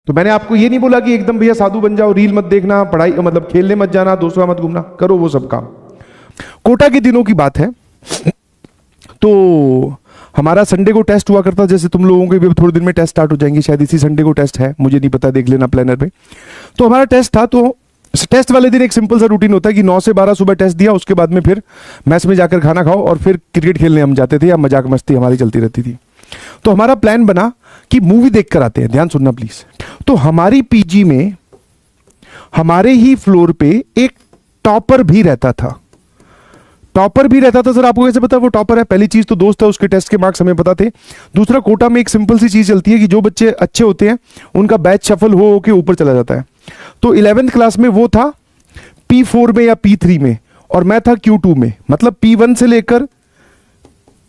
तो मैंने आपको ये नहीं बोला कि एकदम भैया साधु बन जाओ, रील मत देखना, पढ़ाई मतलब खेलने मत जाना, दोस्तों मत घूमना, करो वो सब काम। कोटा के दिनों की बात है, तो हमारा संडे को टेस्ट हुआ करता, जैसे तुम लोगों के भी थोड़े दिन में टेस्ट स्टार्ट हो जाएंगे, शायद इसी संडे को टेस्ट है, मुझे नहीं पता, देख लेना प्लानर पे। तो हमारा टेस्ट था, तो टेस्ट वाले दिन एक सिंपल सा रूटीन होता है कि 9 से 12 सुबह टेस्ट दिया, उसके बाद में फिर मैस में जाकर खाना खाओ और फिर क्रिकेट खेलने हम जाते थे, या मजाक मस्ती हमारी चलती रहती थी। तो हमारा प्लान बना कि मूवी देख कर आते हैं, ध्यान सुनना प्लीज। तो हमारी पीजी में हमारे ही फ्लोर पे एक टॉपर भी रहता था। टॉपर भी रहता था सर, आपको कैसे पता वो टॉपर है? पहली चीज तो दोस्त है, उसके टेस्ट के मार्क्स हमें पता थे। दूसरा, कोटा में एक सिंपल सी चीज चलती है कि जो बच्चे अच्छे होते हैं उनका बैच शफल हो के ऊपर चला जाता है। तो 11th क्लास में वो था P4 में या P3 में, और मैं था Q2 में, मतलब P1 से लेकर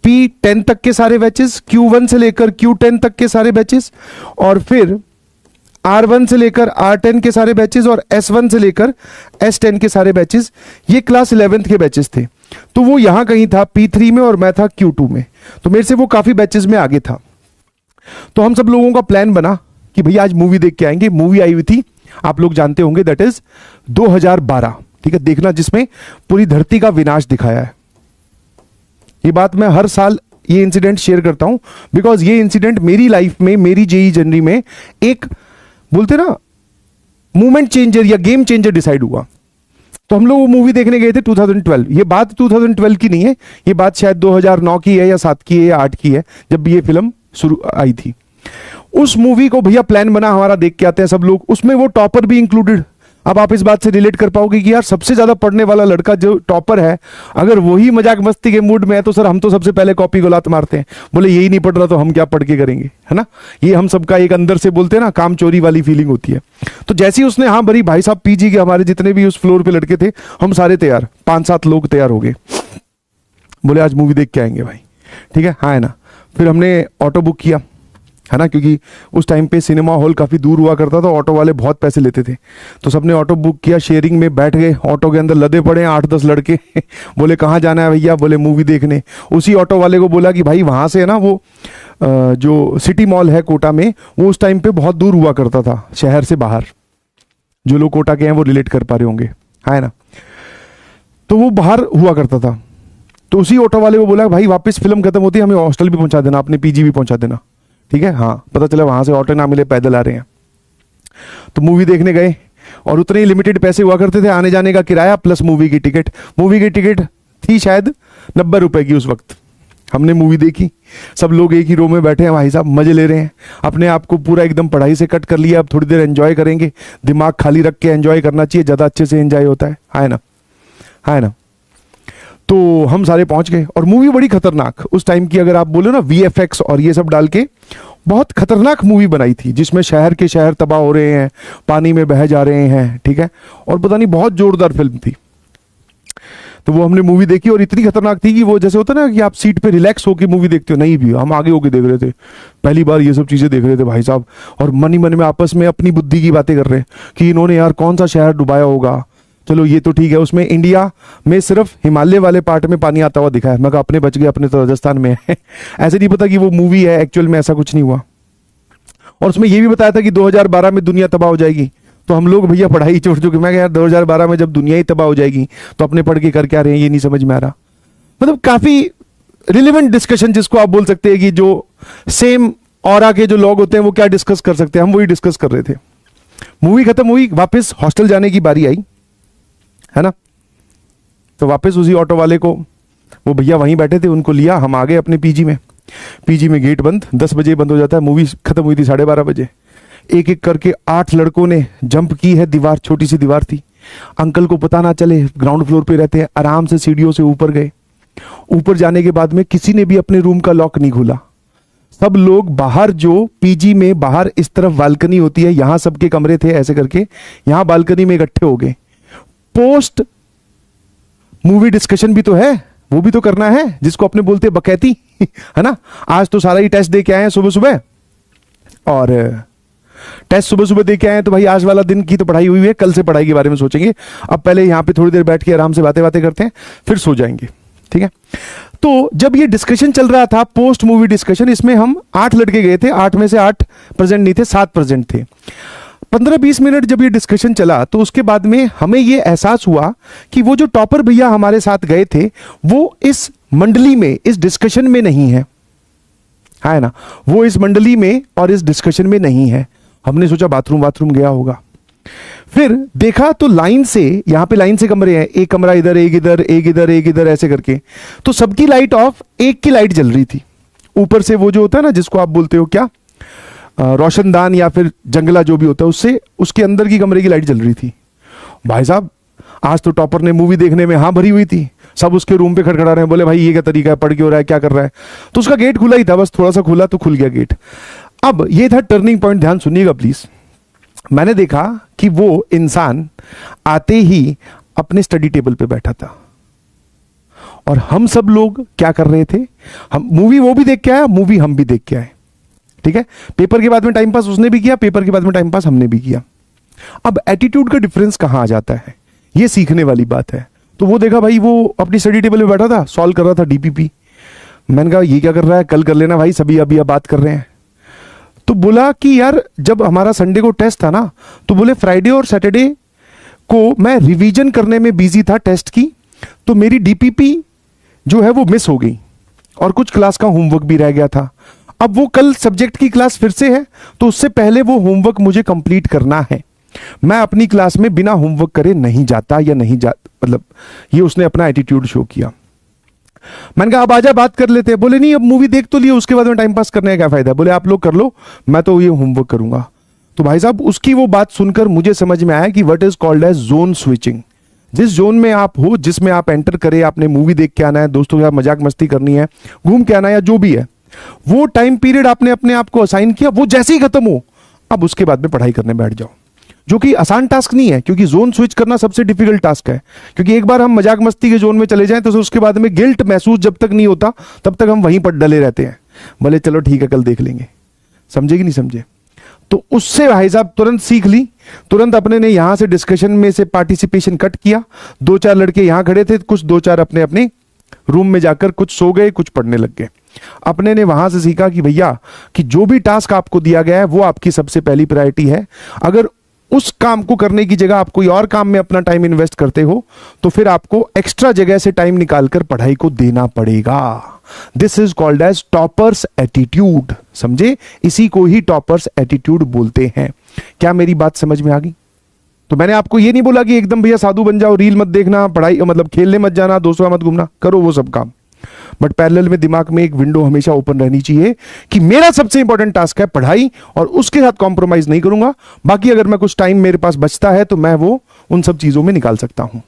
P10 तक के सारे बैचेस, Q1 से लेकर Q10 तक के सारे बैचेस, और फिर R1 से लेकर R10 के सारे बैचेस, और S1 से लेकर S10 के सारे बैचेस। ये क्लास 11th के बैचेस थे। तो वो यहां कहीं था P3 में और मैं था Q2 में, तो मेरे से वो काफी बैचेस में आगे था। तो हम सब लोगों का प्लान बना कि भैया आज मूवी देख के आएंगे। मूवी आई हुई थी, आप लोग जानते होंगे, दैट इज 2012, ठीक है, देखना, जिसमें पूरी धरती का विनाश दिखाया है। ये बात मैं हर साल ये इंसिडेंट शेयर करता हूं, बिकॉज ये इंसिडेंट मेरी लाइफ में, मेरी जेई जर्नी में एक, बोलते ना, मूवमेंट चेंजर या गेम चेंजर डिसाइड हुआ। तो हम लोग वो मूवी देखने गए थे 2012। ये बात 2012 की नहीं है, ये बात शायद 2009 की है, या 7 की है, या 8 की है, जब ये फिल्म शुरू आई थी। उस मूवी को भैया प्लान बना हमारा, देख के आते हैं सब लोग, उसमें वो टॉपर भी इंक्लूडेड। अब आप इस बात से रिलेट कर पाओगे कि यार सबसे ज्यादा पढ़ने वाला लड़का जो टॉपर है, अगर वही मजाक मस्ती के मूड में है, तो सर हम तो सबसे पहले कॉपी को लात मारते हैं, बोले यही नहीं पढ़ रहा तो हम क्या पढ़ के करेंगे, है ना। ये हम सबका एक अंदर से, बोलते हैं ना, काम चोरी वाली फीलिंग होती है। तो जैसे ही उसने हाँ भरी, भाई साहब पीजी के हमारे जितने भी उस फ्लोर पे लड़के थे, हम सारे तैयार, 5-7 लोग तैयार हो गए, बोले आज मूवी देख के आएंगे भाई, ठीक है, हाँ है ना। फिर हमने ऑटो बुक किया, है ना, क्योंकि उस टाइम पे सिनेमा हॉल काफ़ी दूर हुआ करता था, ऑटो वाले बहुत पैसे लेते थे। तो सबने ऑटो बुक किया, शेयरिंग में बैठ गए, ऑटो के अंदर लदे पड़े 8-10 लड़के बोले कहाँ जाना है भैया? बोले मूवी देखने। उसी ऑटो वाले को बोला कि भाई वहाँ से है ना, वो जो सिटी मॉल है कोटा में, वो उस टाइम पे बहुत दूर हुआ करता था शहर से बाहर। जो लोग कोटा के हैं वो रिलेट कर पा रहे होंगे, है ना। तो वो बाहर हुआ करता था। तो उसी ऑटो वाले को बोला भाई वापस फिल्म खत्म होती है, हमें हॉस्टल भी पहुंचा देना, अपने पीजी भी पहुंचा देना, ठीक है। हाँ, पता चला वहां से ऑटो ना मिले, पैदल आ रहे हैं। तो मूवी देखने गए, और उतने ही लिमिटेड पैसे हुआ करते थे, आने जाने का किराया प्लस मूवी की टिकट। मूवी की टिकट थी शायद 90 रुपए की उस वक्त। हमने मूवी देखी, सब लोग एक ही रो में बैठे हैं, भाई साहब मजे ले रहे हैं, अपने आप को पूरा एकदम पढ़ाई से कट कर लिया, अब थोड़ी देर एंजॉय करेंगे, दिमाग खाली रख के एंजॉय करना चाहिए, ज्यादा अच्छे से एंजॉय होता है ना, है ना। तो हम सारे पहुंच गए, और मूवी बड़ी खतरनाक उस टाइम की, अगर आप बोलो ना VFX और ये सब डाल के, बहुत खतरनाक मूवी बनाई थी, जिसमें शहर के शहर तबाह हो रहे हैं, पानी में बह जा रहे हैं, ठीक है, और पता नहीं बहुत जोरदार फिल्म थी। तो वो हमने मूवी देखी, और इतनी खतरनाक थी कि वो जैसे होता ना कि आप सीट पे रिलैक्स होकर मूवी देखते हो, नहीं भी, हम आगे होके देख रहे थे, पहली बार ये सब चीजें देख रहे थे भाई साहब, और मन ही मन में आपस में अपनी बुद्धि की बातें कर रहे हैं कि इन्होंने यार कौन सा शहर डुबाया होगा। चलो ये तो ठीक है, उसमें इंडिया में सिर्फ हिमालय वाले पार्ट में पानी आता हुआ दिखा है, मैं कहा अपने बच गए, अपने तो राजस्थान में है ऐसे नहीं पता कि वो मूवी है, एक्चुअल में ऐसा कुछ नहीं हुआ। और उसमें ये भी बताया था कि 2012 में दुनिया तबाह हो जाएगी। तो हम लोग भैया पढ़ाई छोड़ चुके, मैं यार 2012 में जब दुनिया ही तबाह हो जाएगी तो अपने पढ़ के कर क्या रहे हैं, ये नहीं समझ में आ रहा। मतलब काफी रिलेवेंट डिस्कशन, जिसको आप बोल सकते हैं कि जो सेम ऑरा के जो लोग होते हैं वो क्या डिस्कस कर सकते हैं, हम वही डिस्कस कर रहे थे। मूवी खत्म हुई, वापस हॉस्टल जाने की बारी आई, है ना। तो वापस उसी ऑटो वाले को, वो भैया वहीं बैठे थे, उनको लिया, हम आ गए अपने पीजी में। पीजी में गेट बंद, 10 बजे बंद हो जाता है, मूवी खत्म हुई थी 12:30 बजे। एक एक करके 8 लड़कों ने जंप की है दीवार, छोटी सी दीवार थी, अंकल को पता ना चले, ग्राउंड फ्लोर पे रहते हैं, आराम से सीढ़ियों से ऊपर गए। ऊपर जाने के बाद में किसी ने भी अपने रूम का लॉक नहीं खोला, सब लोग बाहर, जो पीजी में बाहर इस तरफ बालकनी होती है, यहां सबके कमरे थे, ऐसे करके यहां बालकनी में इकट्ठे हो गए। पोस्ट मूवी डिस्कशन भी तो है, वो भी तो करना है, जिसको अपने बोलते बकैती है ना। आज तो सारा ही टेस्ट दे के आए हैं सुबह सुबह, और टेस्ट सुबह सुबह दे के आए हैं, तो भाई आज वाला दिन की तो पढ़ाई हुई है, कल से पढ़ाई के बारे में सोचेंगे। अब पहले यहाँ पे थोड़ी देर बैठ के आराम से बातें बातें करते हैं, फिर सो जाएंगे, ठीक है। तो जब ये डिस्कशन चल रहा था, पोस्ट मूवी डिस्कशन, इसमें हम 8 लड़के गए थे, 8 में से 8 प्रेजेंट नहीं थे, 7 प्रेजेंट थे। 15-20 मिनट जब ये डिस्कशन चला तो उसके बाद में हमें ये एहसास हुआ कि वो जो टॉपर भैया हमारे साथ गए थे वो इस मंडली में, इस डिस्कशन में नहीं है ना, वो इस मंडली में और इस डिस्कशन में नहीं है। हमने सोचा बाथरूम गया होगा। फिर देखा तो लाइन से, यहां पे लाइन से कमरे हैं, एक कमरा इधर, एक इधर, एक इधर, एक इधर, ऐसे करके, तो सबकी लाइट ऑफ, एक की लाइट जल रही थी ऊपर से, वो जो होता है ना जिसको आप बोलते हो क्या, रोशनदान या फिर जंगला जो भी होता है, उससे उसके अंदर की कमरे की लाइट जल रही थी। भाई साहब आज तो टॉपर ने मूवी देखने में हाँ भरी हुई थी, सब उसके रूम पे खड़खड़ा रहे हैं, बोले भाई ये क्या तरीका है, पढ़ के हो रहा है, क्या कर रहा है। तो उसका गेट खुला ही था, बस थोड़ा सा खुला तो खुल गया गेट। अब ये था टर्निंग पॉइंट, ध्यान सुनिएगा प्लीज। मैंने देखा कि वो इंसान आते ही अपने स्टडी टेबल पे बैठा था और हम सब लोग क्या कर रहे थे, हम मूवी वो भी देख के आया, मूवी हम भी देख के आए, ठीक है। पेपर के बाद में टाइम पास उसने भी किया, पेपर के बाद में टाइम पास हमने भी किया। अब एटीट्यूड का डिफरेंस कहां आ जाता है, ये सीखने वाली बात है। तो वो देखा भाई, वो अपनी स्टडी टेबल पे बैठा था, सॉल्व कर रहा था डीपीपी। मैंने कहा ये क्या कर रहा है, कल कर लेना भाई, सभी अभी अब बात कर रहे हैं। तो बोला कि यार जब हमारा संडे को टेस्ट था ना, तो बोले फ्राइडे और सैटरडे को मैं रिवीजन करने में बिजी था टेस्ट की, तो मेरी डीपीपी जो है वो मिस हो गई और कुछ क्लास का होमवर्क भी रह गया था। अब वो कल सब्जेक्ट की क्लास फिर से है, तो उससे पहले वो होमवर्क मुझे कंप्लीट करना है। मैं अपनी क्लास में बिना होमवर्क करे नहीं जाता, या नहीं जा, मतलब ये उसने अपना एटीट्यूड शो किया। मैंने कहा अब आजा बात कर लेते हैं। बोले नहीं अब मूवी देख तो लिए, उसके बाद में टाइम पास करने का क्या फायदा है। बोले आप लोग कर लो, मैं तो ये होमवर्क करूंगा। तो भाई साहब उसकी वो बात सुनकर मुझे समझ में आया कि what is called as zone switching. जिस जोन में आप हो, जिसमें आप एंटर करें, आपने मूवी देख के आना है, दोस्तों के साथ मजाक मस्ती करनी है, घूम के आना है, या जो भी है, वो टाइम पीरियड आपने अपने आप को असाइन किया, वो जैसे ही खत्म हो अब उसके बाद में पढ़ाई करने बैठ जाओ, जो कि आसान टास्क नहीं है, क्योंकि जोन स्विच करना सबसे डिफिकल्ट टास्क है। क्योंकि एक बार हम मजाक मस्ती के जोन में चले जाएं तो उसके बाद में गिल्ट महसूस जब तक नहीं होता तब तक हम वहीं पर डले रहते हैं, बोले चलो ठीक है कल देख लेंगे। समझे कि नहीं समझे? तो उससे भाई साहब तुरंत सीख ली, तुरंत अपने ने यहां से डिस्कशन में से पार्टिसिपेशन कट किया। 2-4 लड़के यहां खड़े थे, कुछ 2-4 अपने अपने रूम में जाकर कुछ सो गए, कुछ पढ़ने लग गए। अपने ने वहां से सीखा कि भैया कि जो भी टास्क आपको दिया गया है वो आपकी सबसे पहली प्रायोरिटी है। अगर उस काम को करने की जगह आप कोई और काम में अपना टाइम इन्वेस्ट करते हो तो फिर आपको एक्स्ट्रा जगह से टाइम निकालकर पढ़ाई को देना पड़ेगा। This is called as toppers attitude. समझे? इसी को ही टॉपर्स एटीट्यूड बोलते हैं। क्या मेरी बात समझ में आ गई? तो मैंने आपको ये नहीं बोला कि एकदम भैया साधु बन जाओ, रील मत देखना, पढ़ाई मतलब खेलने मत जाना, दोस्तों मत घूमना, करो वो सब काम, बट पैरेलल में दिमाग में एक विंडो हमेशा ओपन रहनी चाहिए कि मेरा सबसे इंपॉर्टेंट टास्क है पढ़ाई, और उसके साथ कॉम्प्रोमाइज नहीं करूंगा। बाकी अगर मैं कुछ टाइम मेरे पास बचता है तो मैं वो उन सब चीजों में निकाल सकता हूं।